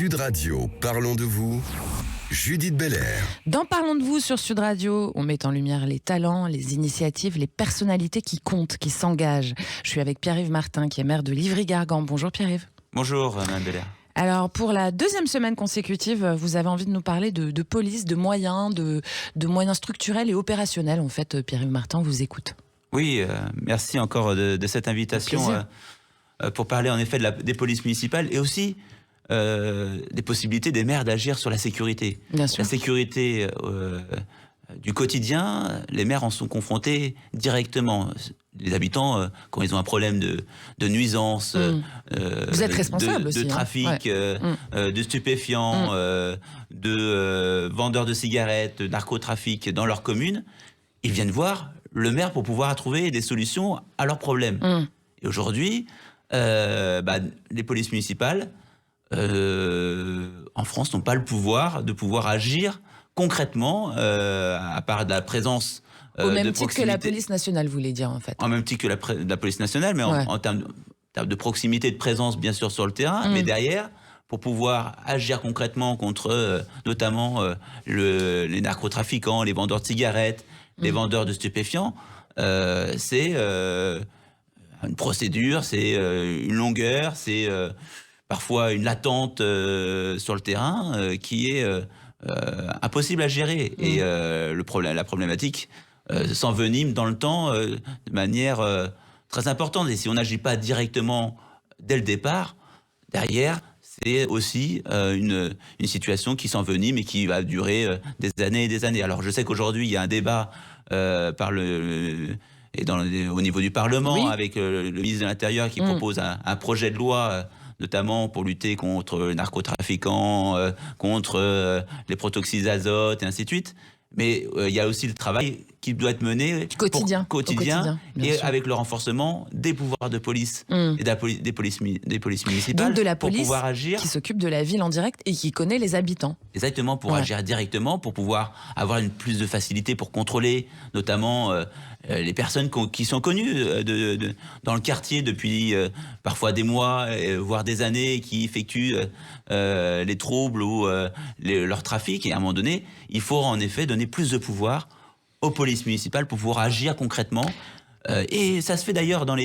Sud Radio, parlons de vous. Judith Belair. Dans Parlons de vous sur Sud Radio, on met en lumière les talents, les initiatives, les personnalités qui comptent, qui s'engagent. Je suis avec Pierre-Yves Martin, qui est maire de Livry-Gargan. Bonjour Pierre-Yves. Bonjour Mme Belair. Alors, pour la deuxième semaine consécutive, vous avez envie de nous parler de police, de moyens, de moyens structurels et opérationnels. En fait, Pierre-Yves Martin, on vous écoute. Oui, merci encore de cette invitation pour parler en effet des polices municipales et aussi des possibilités des maires d'agir sur la sécurité. Bien sûr. La sécurité du quotidien, les maires en sont confrontés directement. Les habitants, quand ils ont un problème de nuisance, vous êtes responsable aussi, de trafic, de stupéfiants, de vendeurs de cigarettes, de narcotrafic dans leur commune, ils viennent voir le maire pour pouvoir trouver des solutions à leurs problèmes. Et aujourd'hui, les polices municipales en France n'ont pas le pouvoir de pouvoir agir concrètement, à part de la présence au même titre que la police nationale, vous voulez dire en fait. En même titre que la police nationale, mais en termes de proximité, de présence bien sûr sur le terrain, mais derrière, pour pouvoir agir concrètement contre notamment les narcotrafiquants, les vendeurs de cigarettes, les vendeurs de stupéfiants, c'est une procédure, c'est une longueur, c'est parfois une latente sur le terrain qui est impossible à gérer. Et la problématique s'envenime dans le temps de manière très importante. Et si on n'agit pas directement dès le départ, derrière, c'est aussi une situation qui s'envenime et qui va durer des années et des années. Alors je sais qu'aujourd'hui, il y a un débat au niveau du Parlement avec le ministre de l'Intérieur qui propose un projet de loi notamment pour lutter contre les narcotrafiquants, contre les protoxydes d'azote et ainsi de suite. Mais il y a aussi le travail qui doit être mené quotidien et avec le renforcement des pouvoirs de police et des polices municipales. Donc de la police pour pouvoir agir, qui s'occupe de la ville en direct et qui connaît les habitants. Exactement, pour agir directement, pour pouvoir avoir plus de facilité pour contrôler notamment les personnes qui sont connues dans le quartier depuis parfois des mois, voire des années, qui effectuent les troubles ou leur trafic. Et à un moment donné, il faut en effet donner plus de pouvoir aux polices municipales pour pouvoir agir concrètement. Et ça se fait d'ailleurs dans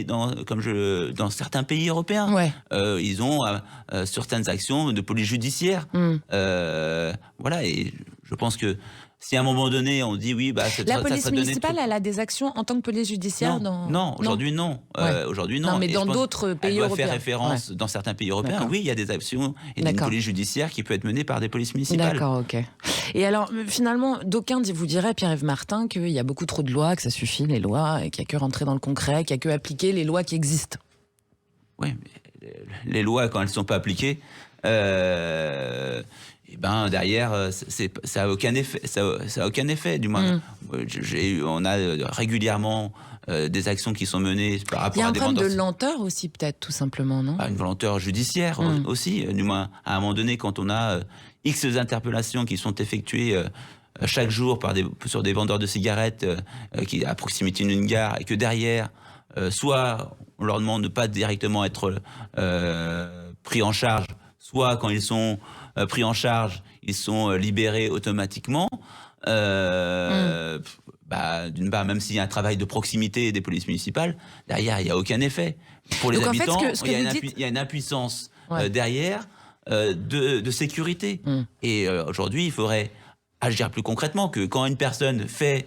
certains pays européens. Ils ont certaines actions de police judiciaire. Voilà, et je pense que si à un moment donné on dit la police municipale, elle a des actions en tant que police judiciaire aujourd'hui non. Aujourd'hui non. Non, mais dans d'autres pays européens. Elle doit faire référence dans certains pays européens. Oui, il y a des actions et une police judiciaire qui peut être menée par des polices municipales. D'accord, ok. Et alors finalement, d'aucuns vous diraient, Pierre-Yves Martin, qu'il y a beaucoup trop de lois, que ça suffit les lois, et qu'il n'y a que rentrer dans le concret, qu'il n'y a que appliquer les lois qui existent. Oui, mais les lois quand elles ne sont pas appliquées. Derrière, ça a aucun effet. Ça a aucun effet, du moins. On a régulièrement des actions qui sont menées par rapport à des vendeurs. Il y a un problème de lenteur aussi, peut-être, tout simplement, non ? Une lenteur judiciaire aussi. Du moins, à un moment donné, quand on a X interpellations qui sont effectuées chaque jour sur des vendeurs de cigarettes à proximité d'une gare, et que derrière, soit on leur demande de ne pas directement être pris en charge, soit quand ils sont pris en charge, ils sont libérés automatiquement. D'une part, même s'il y a un travail de proximité des polices municipales, derrière, il n'y a aucun effet. Pour les habitants, il y a une impuissance derrière de sécurité. Et aujourd'hui, il faudrait agir plus concrètement, que quand une personne fait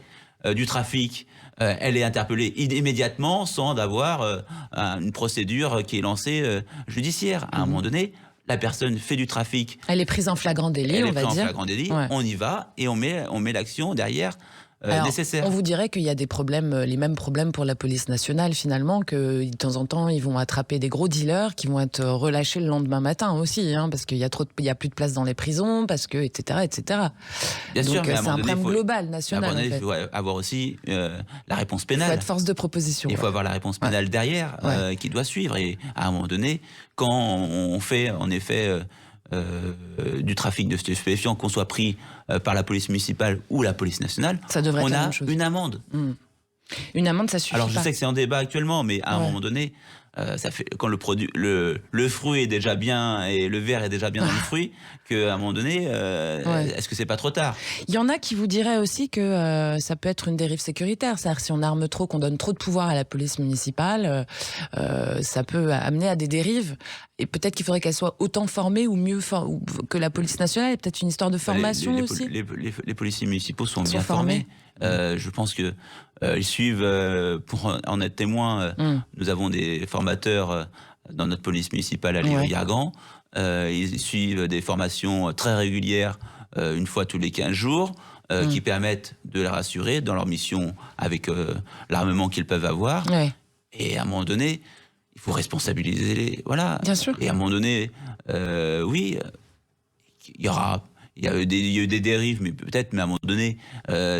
du trafic, elle est interpellée immédiatement sans avoir une procédure qui est lancée judiciaire. À un moment donné, la personne fait du trafic. Elle est prise en flagrant délit, on va dire. Flagrant délit, on y va et on met l'action derrière nécessaire. On vous dirait qu'il y a des problèmes, les mêmes problèmes pour la police nationale finalement, que de temps en temps ils vont attraper des gros dealers qui vont être relâchés le lendemain matin aussi, parce qu'il y a plus de place dans les prisons, parce que etc. Bien sûr, c'est un problème global, national. Il faut avoir aussi la réponse pénale. Il faut être force de proposition. Il faut avoir la réponse pénale derrière qui doit suivre. Et à un moment donné, quand on fait en effet du trafic de stupéfiants, qu'on soit pris par la police municipale ou la police nationale, on a une amende. Une amende, ça suffit Alors je pas. sais que c'est en débat actuellement, mais à un moment donné, Ça fait quand le fruit est déjà bien et le verre est déjà bien dans le fruit, qu'à un moment donné, est-ce que c'est pas trop tard? Il y en a qui vous diraient aussi que ça peut être une dérive sécuritaire, c'est-à-dire si on arme trop, qu'on donne trop de pouvoir à la police municipale, ça peut amener à des dérives. Et peut-être qu'il faudrait qu'elle soit autant formée ou mieux que la police nationale. Peut-être une histoire de formation aussi. Les policiers municipaux sont bien formés. Je pense que ils suivent, pour en être témoin, nous avons des formateurs dans notre police municipale à Livry-Gargan. Ils suivent des formations très régulières, une fois tous les 15 jours, qui permettent de les rassurer dans leur mission avec l'armement qu'ils peuvent avoir. Et à un moment donné, il faut responsabiliser les... Voilà. Bien sûr. Et à un moment donné, oui, il y a eu des dérives, mais à un moment donné,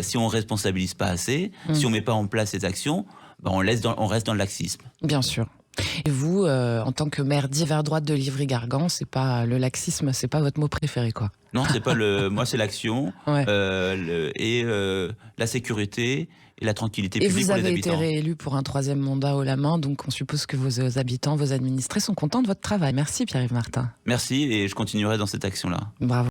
si on ne responsabilise pas assez, si on ne met pas en place ces actions, on reste dans le laxisme. Bien sûr. Et vous, en tant que maire d'hiver droite de Livry-Gargan, c'est pas le laxisme, c'est pas votre mot préféré, quoi. Non, c'est pas moi, c'est l'action, et la sécurité et la tranquillité publique pour les habitants. Et vous avez été réélu pour un 3e mandat haut la main, donc on suppose que vos habitants, vos administrés sont contents de votre travail. Merci Pierre-Yves Martin. Merci, et je continuerai dans cette action-là. Bravo.